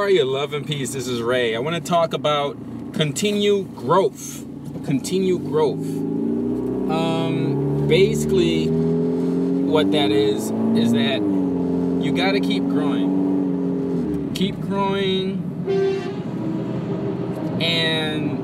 are you? Love and peace. This is Ray. I want to talk about continued growth. Continued growth. Basically, what that is that you got to keep growing. Keep growing. And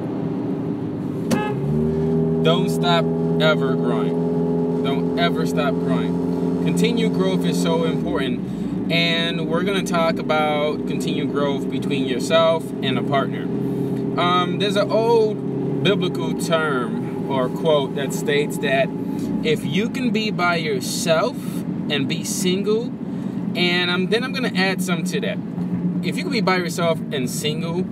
don't stop ever growing. Don't ever stop growing. Continued growth is so important. And we're going to talk about continued growth between yourself and a partner. There's an old biblical term or quote that states that if you can be by yourself and be single, and then I'm going to add some to that. If you can be by yourself and single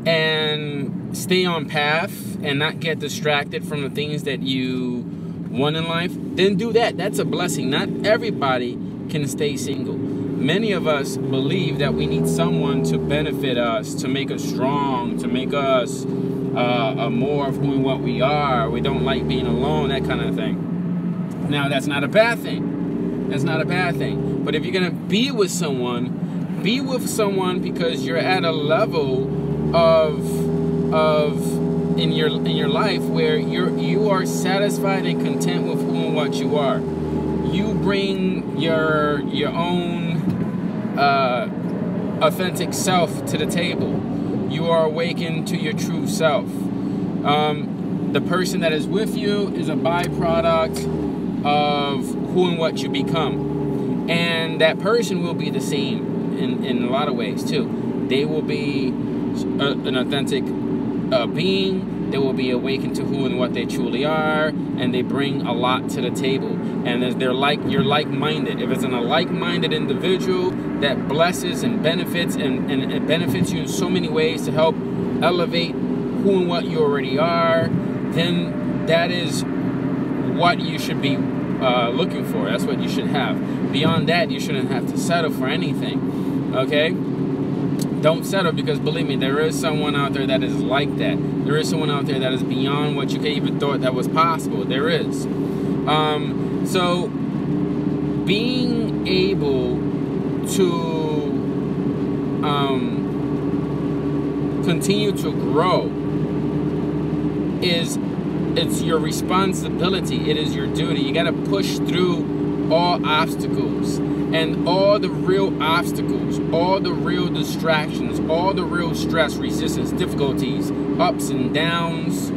and stay on path and not get distracted from the things that you want in life, then do that. That's a blessing. Not everybody can stay single. Many of us believe that we need someone to benefit us, to make us strong, to make us more of who and what we are. We don't like being alone, that kind of thing. Now, that's not a bad thing. That's not a bad thing. But if you're going to be with someone because you're at a level in your life where you are satisfied and content with who and what you are. You bring your own authentic self to the table. You are awakened to your true self. The person that is with you is a byproduct of who and what you become. And that person will be the same in a lot of ways too. They will be an authentic being. They will be awakened to who and what they truly are, and they bring a lot to the table. And you're like-minded. If it's a like-minded individual that blesses and benefits and it benefits you in so many ways to help elevate who and what you already are, then that is what you should be looking for. That's what you should have. Beyond that, you shouldn't have to settle for anything. Okay? Don't settle, because believe me, there is someone out there that is like that. There is someone out there that is beyond what you could even thought that was possible. There is. So being able to continue to grow it's your responsibility. It is your duty. You got to push through all obstacles. And all the real obstacles, all the real distractions, all the real stress, resistance, difficulties, ups and downs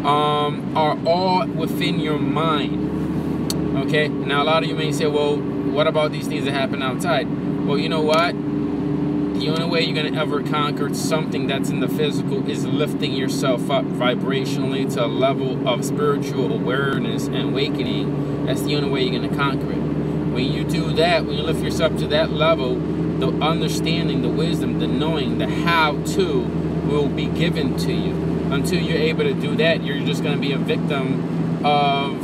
are all within your mind. Okay? Now, a lot of you may say, well, what about these things that happen outside? Well, you know what? The only way you're going to ever conquer something that's in the physical is lifting yourself up vibrationally to a level of spiritual awareness and awakening. That's the only way you're going to conquer it. When you do that, when you lift yourself to that level, the understanding, the wisdom, the knowing, the how-to will be given to you. Until you're able to do that, you're just going to be a victim of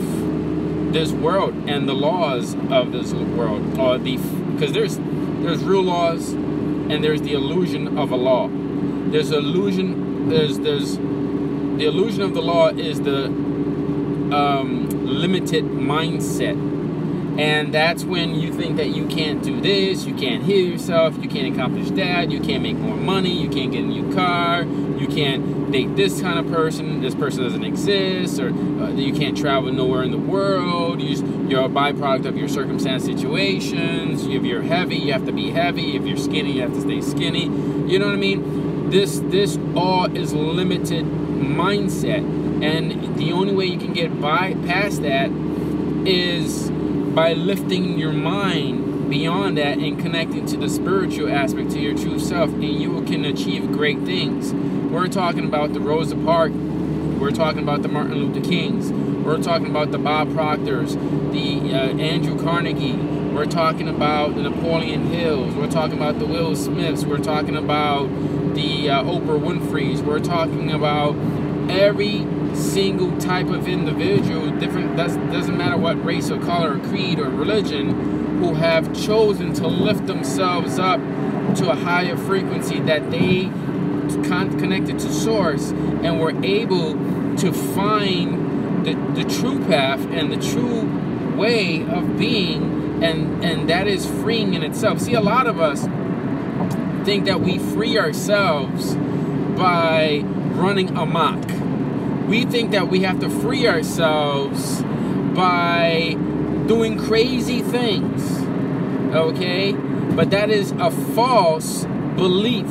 this world and the laws of this world. Because there's real laws and there's the illusion of a law. There's illusion. There's the illusion of the law is the limited mindset. And that's when you think that you can't do this, you can't heal yourself, you can't accomplish that, you can't make more money, you can't get a new car, you can't date this kind of person, this person doesn't exist, or you can't travel nowhere in the world, you're a byproduct of your circumstance situations. If you're heavy, you have to be heavy. If you're skinny, you have to stay skinny. You know what I mean? This all is limited mindset. And the only way you can get past that is by lifting your mind beyond that and connecting to the spiritual aspect, to your true self, and you can achieve great things. We're talking about the Rosa Parks. We're talking about the Martin Luther Kings. We're talking about the Bob Proctors, the Andrew Carnegie. We're talking about the Napoleon Hills. We're talking about the Will Smiths. We're talking about the Oprah Winfreys. We're talking about every single type of individual, doesn't matter what race or color or creed or religion, who have chosen to lift themselves up to a higher frequency, that they connected to source and were able to find the true path and the true way of being, and that is freeing in itself. See, a lot of us think that we free ourselves by running amok. We think that we have to free ourselves by doing crazy things, okay? But that is a false belief.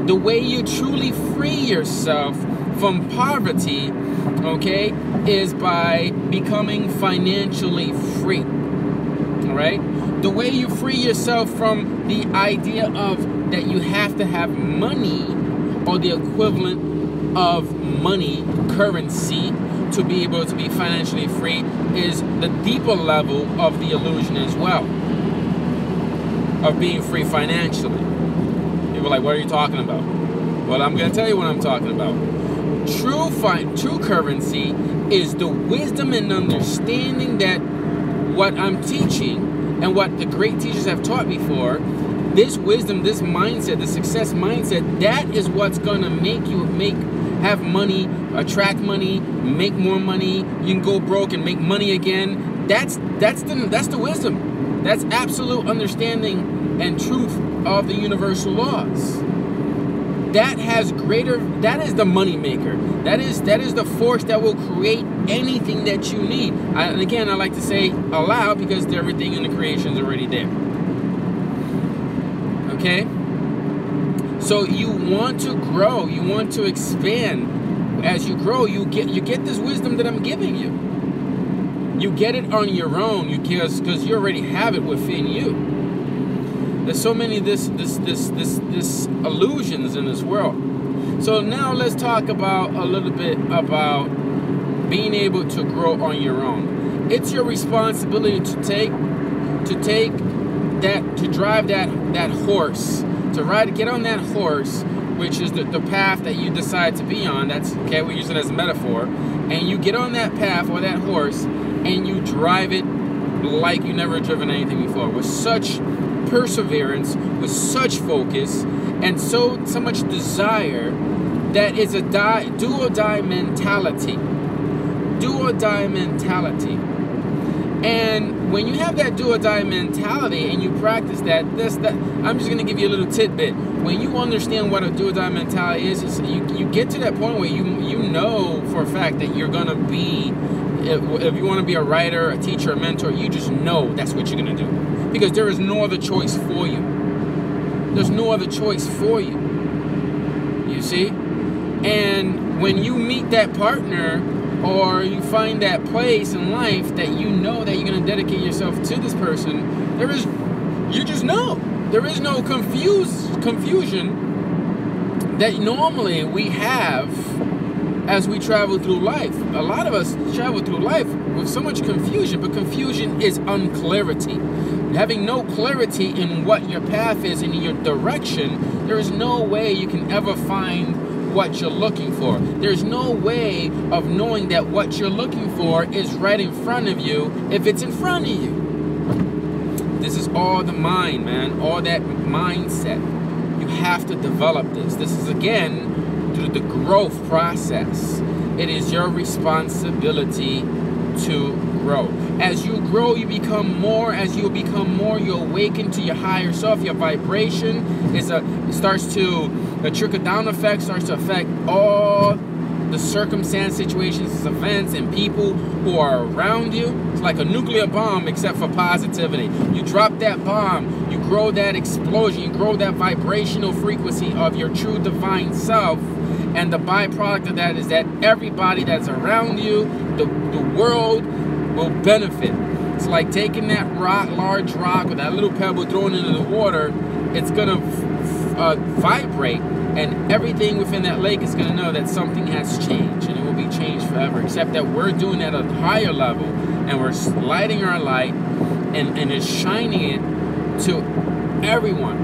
The way you truly free yourself from poverty, okay, is by becoming financially free, all right? The way you free yourself from the idea of that you have to have money or the equivalent of money, currency, to be able to be financially free is the deeper level of the illusion as well, of being free financially. People are like, what are you talking about? Well, I'm going to tell you what I'm talking about. True currency is the wisdom and understanding that what I'm teaching and what the great teachers have taught before, this wisdom, this mindset, the success mindset, that is what's going to make you have money, attract money, make more money. You can go broke and make money again. That's the wisdom. That's absolute understanding and truth of the universal laws. That is the money maker. That is the force that will create anything that you need. And again, I like to say aloud because everything in the creation is already there. Okay? So you want to grow, you want to expand. As you grow, you get this wisdom that I'm giving you. You get it on your own because you already have it within you. There's so many this illusions in this world. So now let's talk about a little bit about being able to grow on your own. It's your responsibility to drive that horse, get on that horse, which is the path that you decide to be on. That's okay, we use it as a metaphor. And you get on that path or that horse and you drive it like you never driven anything before, with such perseverance, with such focus, and so much desire that it's a do or die mentality. Do or die mentality. And when you have that do or die mentality and you practice that, I'm just going to give you a little tidbit. When you understand what a do or die mentality is you get to that point where you know for a fact that you're going to be, if you want to be a writer, a teacher, a mentor, you just know that's what you're going to do. Because there is no other choice for you. There's no other choice for you. You see? And when you meet that partner or you find that place in life that you know that you're going to dedicate yourself to this person, you just know. There is no confusion that normally we have as we travel through life. A lot of us travel through life with so much confusion, but confusion is unclarity. Having no clarity in what your path is and in your direction, there is no way you can ever find what you're looking for. There's no way of knowing that what you're looking for is right in front of you if it's in front of you. This is all the mind, man, all that mindset. You have to develop this. This is, again, through the growth process. It is your responsibility to grow. As you grow, you become more. As you become more, you awaken to your higher self. Your vibration the trickle-down effect starts to affect all the circumstance, situations, events, and people who are around you. It's like a nuclear bomb, except for positivity. You drop that bomb, you grow that explosion, you grow that vibrational frequency of your true divine self, and the byproduct of that is that everybody that's around you, the world, will benefit. It's like taking that large rock or that little pebble, throwing it into the water. It's gonna vibrate, and everything within that lake is gonna know that something has changed, and it will be changed forever. Except that we're doing it at a higher level, and we're lighting our light, and it's shining it to everyone,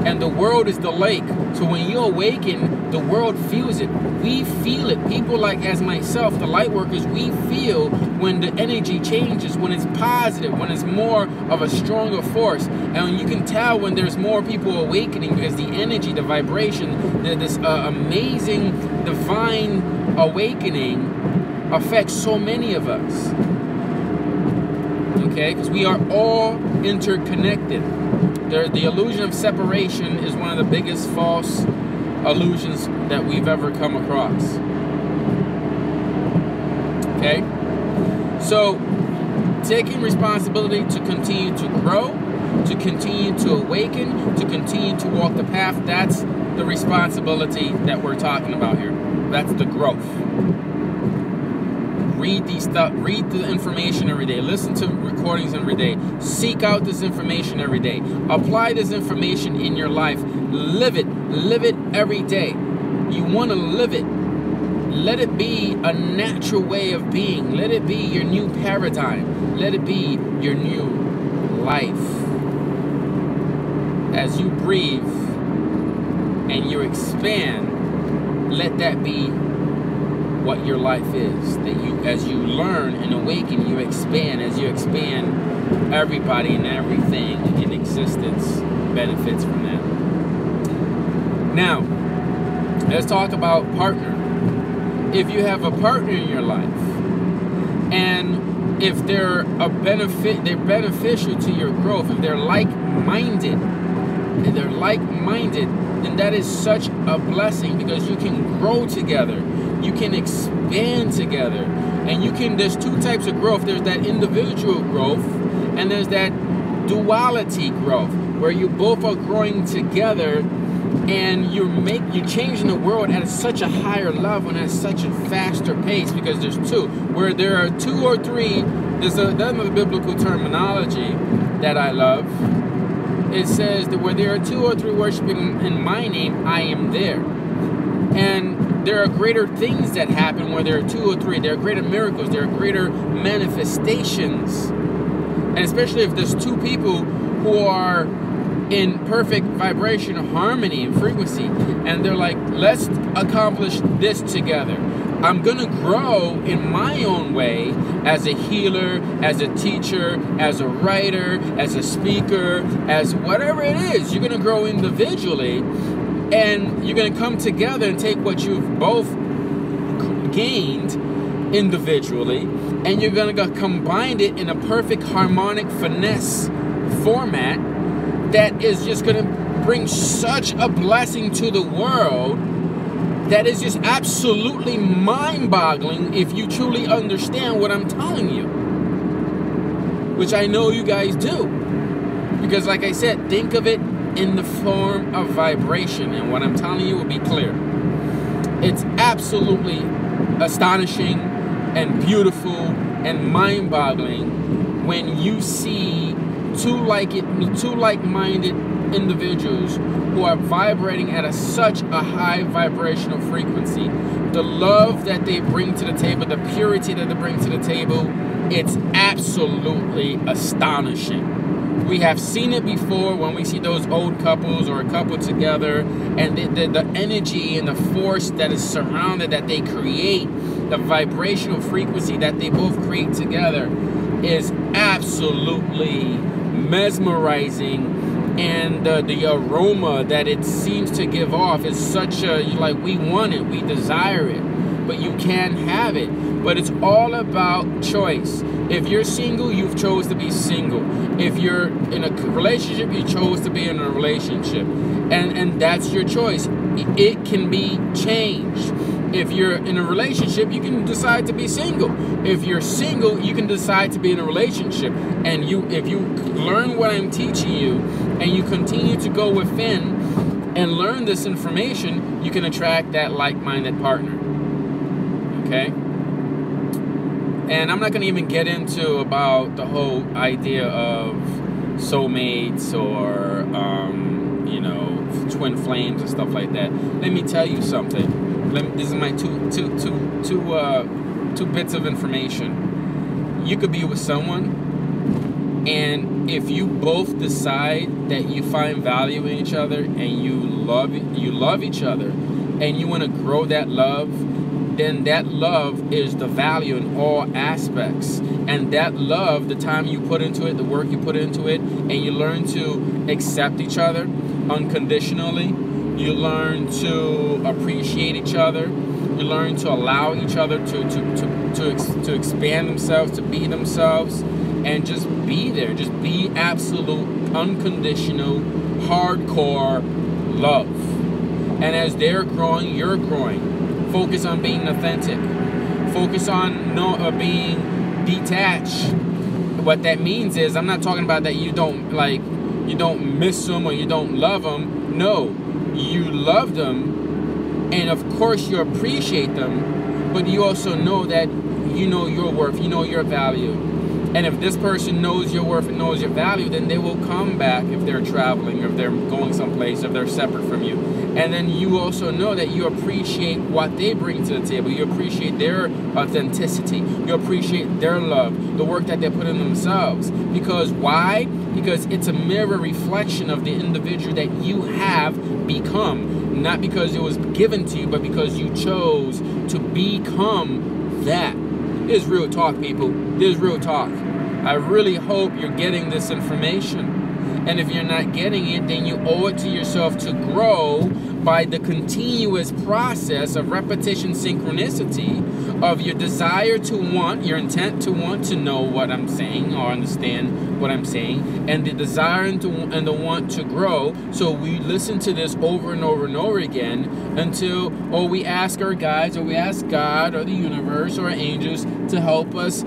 And the world is the lake. So when you awaken, the world feels it. We feel it. People like as myself, the light workers, we feel when the energy changes, when it's positive, when it's more of a stronger force. And you can tell when there's more people awakening because the energy, the vibration, this amazing divine awakening affects so many of us. Okay? Because we are all interconnected. The illusion of separation is one of the biggest false illusions that we've ever come across. Okay? So, taking responsibility to continue to grow, to continue to awaken, to continue to walk the path, that's the responsibility that we're talking about here. That's the growth. Read the information every day. Listen to recordings every day. Seek out this information every day. Apply this information in your life. Live it. Live it every day. You want to live it. Let it be a natural way of being. Let it be your new paradigm. Let it be your new life. As you breathe and you expand, let that be what your life is. That you, as you learn and awaken, you expand. As you expand, everybody and everything in existence benefits from that. Now, let's talk about partner. If you have a partner in your life, and if they're beneficial to your growth, if they're like-minded, then that is such a blessing, because you can grow together, you can expand together, and there's two types of growth. There's that individual growth, and there's that duality growth, where you both are growing together, and you're changing the world at such a higher level and at such a faster pace, because there's two. Where there are two or three, there's another biblical terminology that I love. It says that where there are two or three worshiping in my name, I am there. And there are greater things that happen where there are two or three. There are greater miracles. There are greater manifestations. And especially if there's two people who are in perfect vibration, harmony, and frequency, and they're like, let's accomplish this together. I'm gonna grow in my own way as a healer, as a teacher, as a writer, as a speaker, as whatever it is. You're gonna grow individually, and you're gonna come together and take what you've both gained individually, and you're gonna combine it in a perfect harmonic finesse format that is just going to bring such a blessing to the world that is just absolutely mind-boggling if you truly understand what I'm telling you. Which I know you guys do. Because like I said, think of it in the form of vibration, and what I'm telling you will be clear. It's absolutely astonishing and beautiful and mind-boggling when you see two like-minded individuals who are vibrating at such a high vibrational frequency. The love that they bring to the table, the purity that they bring to the table, it's absolutely astonishing. We have seen it before when we see those old couples or a couple together, and the energy and the force that is surrounded, that they create, the vibrational frequency that they both create together is absolutely mesmerizing, and the aroma that it seems to give off is such a, like, we want it, we desire it, but you can't have it. But it's all about choice. If you're single, you've chose to be single. If you're in a relationship, you chose to be in a relationship, and that's your choice. It can be changed. If you're in a relationship, you can decide to be single. If you're single, you can decide to be in a relationship. And if you learn what I'm teaching you, and you continue to go within and learn this information, you can attract that like-minded partner. Okay? And I'm not going to even get into about the whole idea of soulmates or, twin flames and stuff like that. Let me tell you something. This is my two bits of information. You could be with someone, and if you both decide that you find value in each other and you love each other, and you want to grow that love, then that love is the value in all aspects. And that love, the time you put into it, the work you put into it, and you learn to accept each other unconditionally, you learn to appreciate each other, you learn to allow each other to expand themselves, to be themselves, and just be there. Just be absolute unconditional, hardcore love. And as they're growing, you're growing. Focus on being authentic. Focus on being detached. What that means is, I'm not talking about that you don't miss them or you don't love them. No, you love them, and of course you appreciate them, but you also know that you know your worth, you know your value. And if this person knows your worth and knows your value, then they will come back if they're traveling, or if they're going someplace, if they're separate from you. And then you also know that you appreciate what they bring to the table. You appreciate their authenticity. You appreciate their love, the work that they put in themselves. Because why? Because it's a mirror reflection of the individual that you have become. Not because it was given to you, but because you chose to become that. This is real talk, people. This is real talk. I really hope you're getting this information. And if you're not getting it, then you owe it to yourself to grow by the continuous process of repetition, synchronicity, of your desire to want, your intent to want to know what I'm saying or understand what I'm saying, and the desire and the want to grow. So we listen to this over and over and over again until, we ask our guides, or we ask God or the universe or angels to help us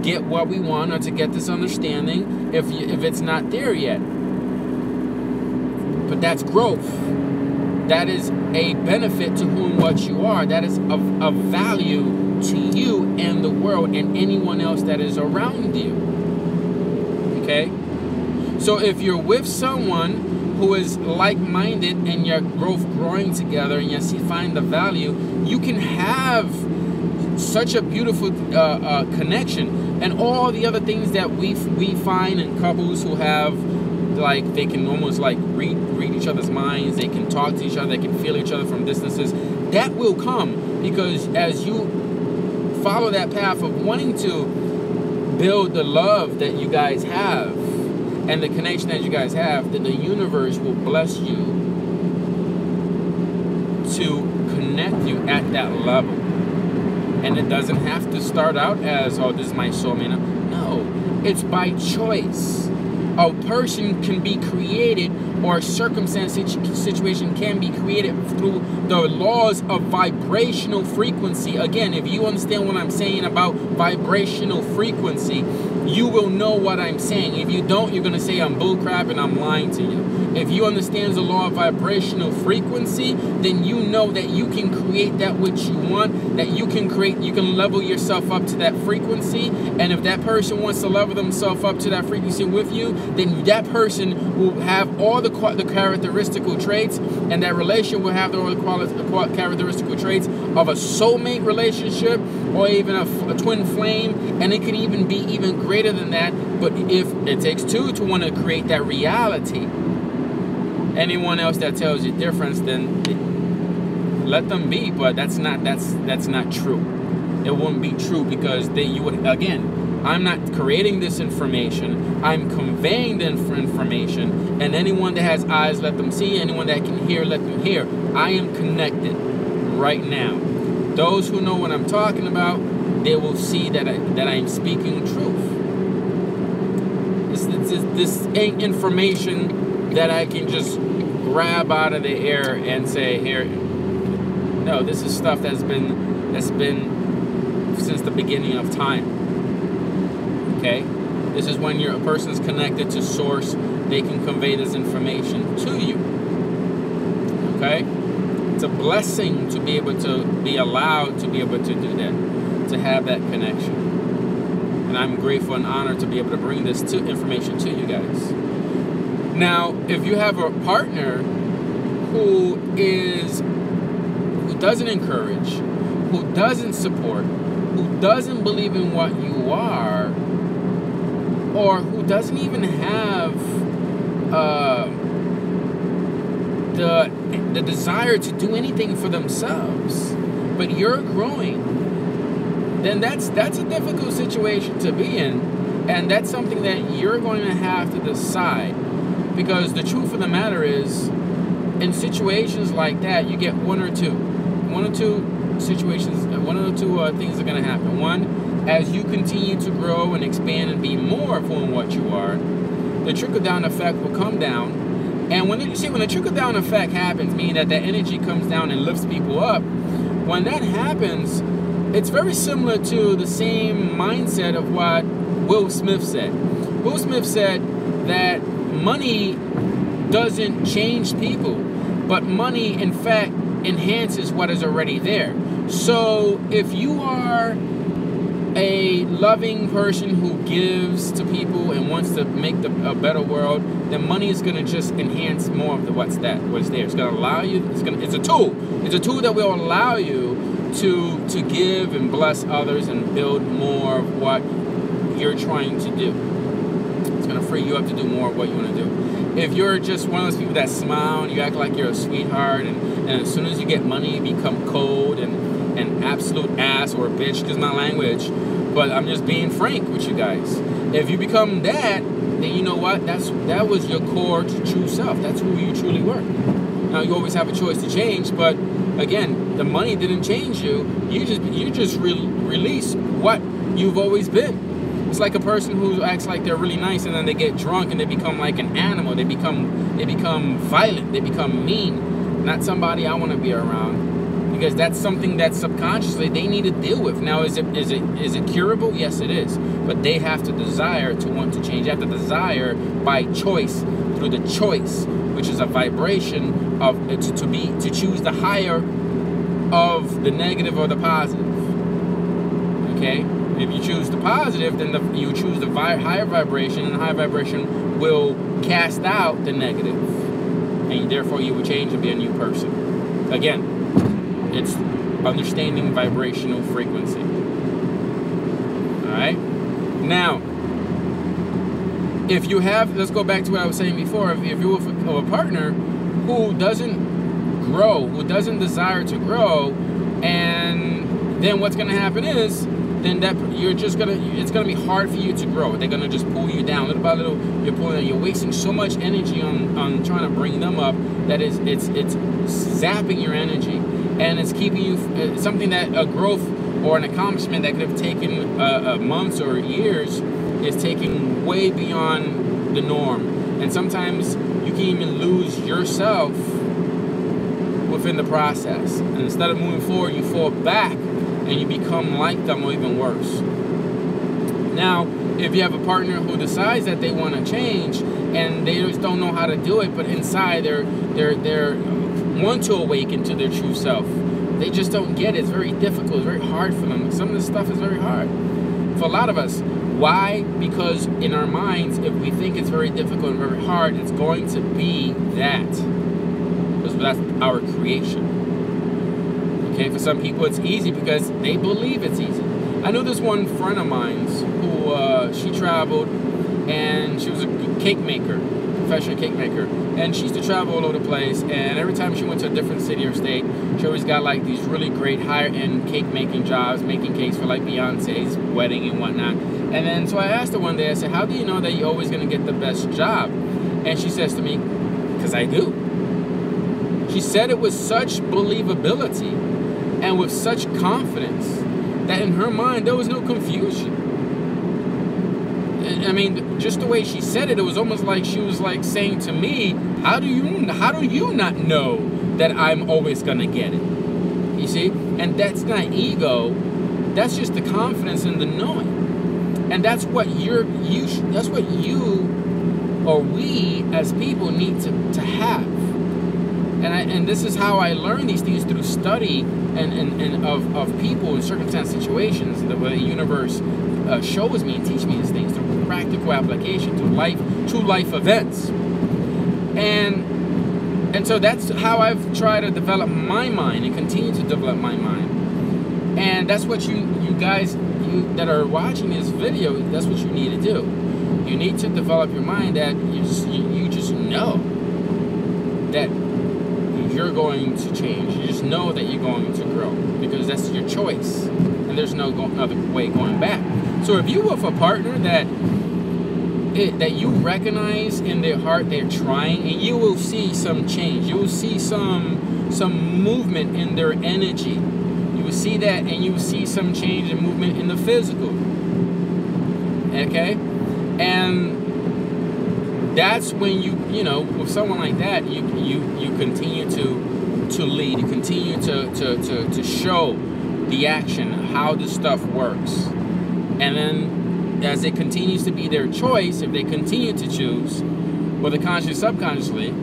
get what we want, or to get this understanding if it's not there yet. But that's growth. That is a benefit to who and what you are. That is of value to you and the world and anyone else that is around you. Okay? So if you're with someone who is like-minded and you're both growing together and you find the value, you can have such a beautiful connection. And all the other things that we find in couples who have, like, they can almost like read each other's minds, they can talk to each other, they can feel each other from distances, that will come because as you follow that path of wanting to build the love that you guys have and the connection that you guys have, then the universe will bless you to connect you at that level. And it doesn't have to start out as, this is my soulmate. No, it's by choice. A person can be created, or a circumstance, situation can be created through the laws of vibrational frequency. Again, if you understand what I'm saying about vibrational frequency, you will know what I'm saying. If you don't, you're going to say I'm bullcrap and I'm lying to you. If you understand the law of vibrational frequency, then you know that you can create that which you want, that you can level yourself up to that frequency. And if that person wants to level themselves up to that frequency with you, then that person will have all the characteristical traits, and that relation will have all the characteristical traits of a soulmate relationship, or even a twin flame, and it can even be even greater than that. But if it takes two to want to create that reality, anyone else that tells you difference, then let them be. But that's not true. It wouldn't be true, because then you would, again, I'm not creating this information, I'm conveying the information, and anyone that has eyes, let them see, anyone that can hear, let them hear. I am connected right now. Those who know what I'm talking about, they will see that I'm speaking truth. This ain't information that I can just grab out of the air and say, here. No, this is stuff that's been since the beginning of time. Okay? This is when a person is connected to source, they can convey this information to you. Okay? It's a blessing to be able to be allowed to be able to do that, to have that connection. And I'm grateful and honored to be able to bring this information to you guys. Now, if you have a partner who doesn't encourage, who doesn't support, who doesn't believe in what you are, or who doesn't even have the desire to do anything for themselves, but you're growing, then that's a difficult situation to be in, and that's something that you're going to have to decide. Because the truth of the matter is, in situations like that, you get one or two situations, one or two things are going to happen. One, as you continue to grow and expand and be more of who and what you are, the trickle-down effect will come down. And when the trickle-down effect happens, meaning that energy comes down and lifts people up, when that happens, it's very similar to the same mindset of what Will Smith said. Will Smith said that money doesn't change people, but money, in fact, enhances what is already there. So if you are a loving person who gives to people and wants to make a better world, then money is going to just enhance more of what's there. It's going to allow you. It's a tool. It's a tool that will allow you to give and bless others and build more of what you're trying to do. It's going to free you up to do more of what you want to do. If you're just one of those people that smile and you act like you're a sweetheart, and as soon as you get money, you become cold and an absolute ass or a bitch, excuse my language, but I'm just being frank with you guys. If you become that, then you know what? That was your core true self. That's who you truly were. Now you always have a choice to change, but again, the money didn't change you. You just release what you've always been. It's like a person who acts like they're really nice and then they get drunk and they become like an animal. They become violent. They become mean. Not somebody I want to be around, because that's something that subconsciously they need to deal with. Now, is it curable? Yes, it is. But they have to desire to want to change. They have to desire by choice, through the choice, which is a vibration of to choose the higher of the negative or the positive. Okay. If you choose the positive, then you choose the higher vibration, and the higher vibration will cast out the negative. And therefore you will change and be a new person. Again, it's understanding vibrational frequency. Alright? Now, if you have, let's go back to what I was saying before, if you're with a partner who doesn't grow, who doesn't desire to grow, and then what's going to happen is, then it's gonna be hard for you to grow. They're gonna just pull you down little by little. You're wasting so much energy on trying to bring them up that it's zapping your energy, and it's keeping you something that a growth or an accomplishment that could have taken months or years is taking way beyond the norm. And sometimes you can even lose yourself within the process. And instead of moving forward, you fall back and you become like them or even worse. Now, if you have a partner who decides that they want to change and they just don't know how to do it, but inside they're want to awaken to their true self, they just don't get it. It's very difficult. It's very hard for them. Some of this stuff is very hard for a lot of us. Why? Because in our minds, if we think it's very difficult and very hard, it's going to be that. Because that's our creation. Okay, for some people it's easy because they believe it's easy. I know this one friend of mine who she traveled, and she was a cake maker, professional cake maker, and she used to travel all over the place, and every time she went to a different city or state, she always got like these really great higher-end cake making jobs, making cakes for like Beyonce's wedding and whatnot. And then so I asked her one day, I said, how do you know that you're always going to get the best job? And she says to me, because I do. She said it with such believability and with such confidence that in her mind there was no confusion. I mean, just the way she said it, it was almost like she was like saying to me, how do you not know that I'm always gonna get it? You see? And that's not ego, that's just the confidence in the knowing. And that's what that's what you or we as people need to have. And this is how I learn these things, through study and of people in circumstance situations. The way the universe shows me and teaches me these things through practical application, through life events. And so that's how I've tried to develop my mind and continue to develop my mind. And that's what you guys that are watching this video, that's what you need to do. You need to develop your mind that you just know that you're going to change. You just know that you're going to grow, because that's your choice, and there's no other way going back. So if you with a partner that you recognize in their heart they're trying, and you will see some change, you will see some movement in their energy, you will see that, and you will see some change and movement in the physical. Okay, and that's when you know, with someone like that, you continue to lead. You continue to show the action, how this stuff works. And then as it continues to be their choice, if they continue to choose, whether consciously, subconsciously,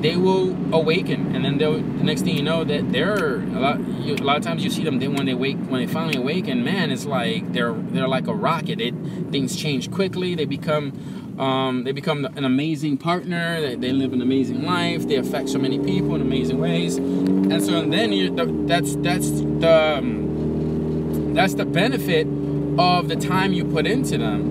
they will awaken, and then the next thing you know, that they're a lot of times you see them. When they finally awaken, man, it's like they're like a rocket. Things change quickly. They become an amazing partner. They live an amazing life. They affect so many people in amazing ways, and so then that's the benefit of the time you put into them.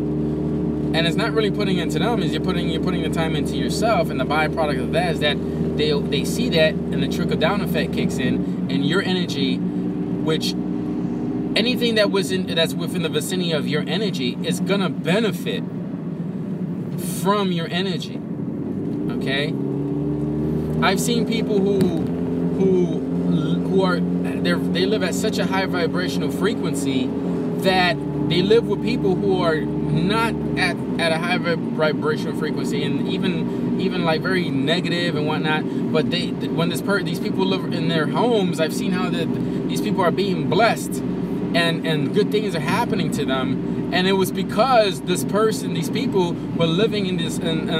And it's not really putting into them, is you're putting the time into yourself, and the byproduct of that is that they see that, and the trickle down effect kicks in, and your energy, which anything that's within the vicinity of your energy is gonna benefit from your energy. Okay? I've seen people they live at such a high vibrational frequency that they live with people who are not at a high vibrational frequency, and even like very negative and whatnot. But when these people live in their homes, I've seen how these people are being blessed, and good things are happening to them. And it was because these people were living in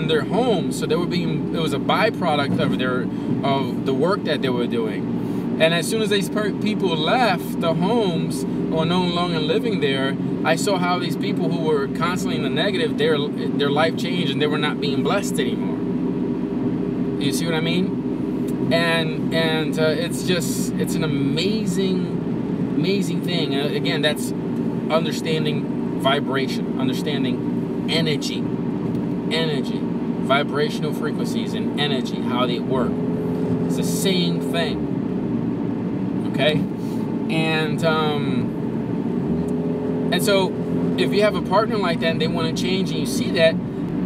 their homes, so it was a byproduct of the work that they were doing. And as soon as these people left the homes or no longer living there, I saw how these people who were constantly in the negative, their life changed, and they were not being blessed anymore. You see what I mean? And it's an amazing thing. Again, that's understanding vibration, understanding energy, vibrational frequencies and energy, how they work. It's the same thing. Okay, and so if you have a partner like that and they want to change, and you see that,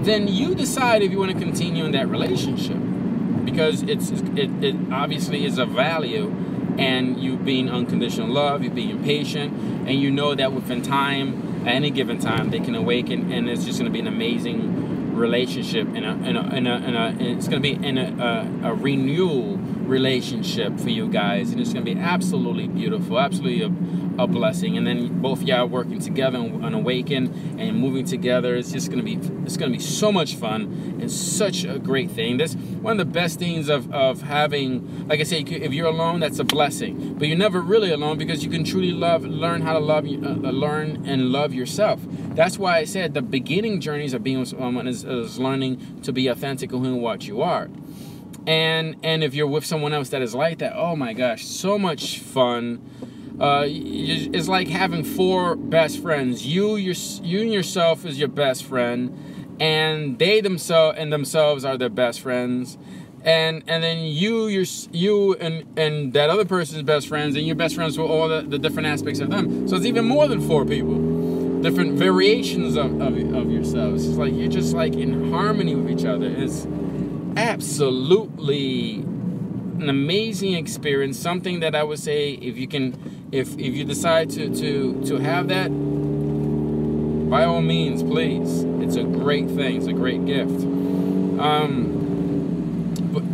then you decide if you want to continue in that relationship, because it obviously is of value, and you being unconditional love, you being patient, and you know that within time, at any given time, they can awaken, and it's just going to be an amazing relationship, and it's going to be in a renewal relationship for you guys, and it's going to be absolutely beautiful, absolutely a blessing. And then both y'all working together and awaken and moving together, it's going to be so much fun and such a great thing. That's one of the best things of having, like I say, if you're alone, that's a blessing, but you're never really alone, because you can truly learn how to learn and love yourself. That's why I said the beginning journeys of being with someone is learning to be authentic and who and what you are. And if you're with someone else that is like that, oh my gosh, so much fun. It's like having 4 best friends. You and yourself is your best friend, and they themselves are their best friends, and then you and that other person's best friends, and your best friends with all the different aspects of them. So it's even more than 4 people, different variations of yourselves. It's like you're just like in harmony with each other. It's absolutely an amazing experience, something that I would say, if you decide to have that, by all means, please. It's a great thing. It's a great gift.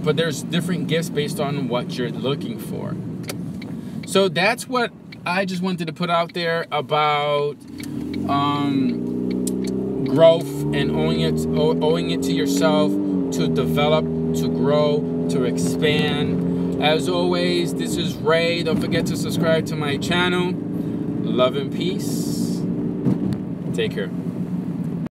But there's different gifts based on what you're looking for. So that's what I just wanted to put out there about growth and owing it to yourself, to develop, to grow, to expand. As always, this is Ray. Don't forget to subscribe to my channel. Love and peace. Take care.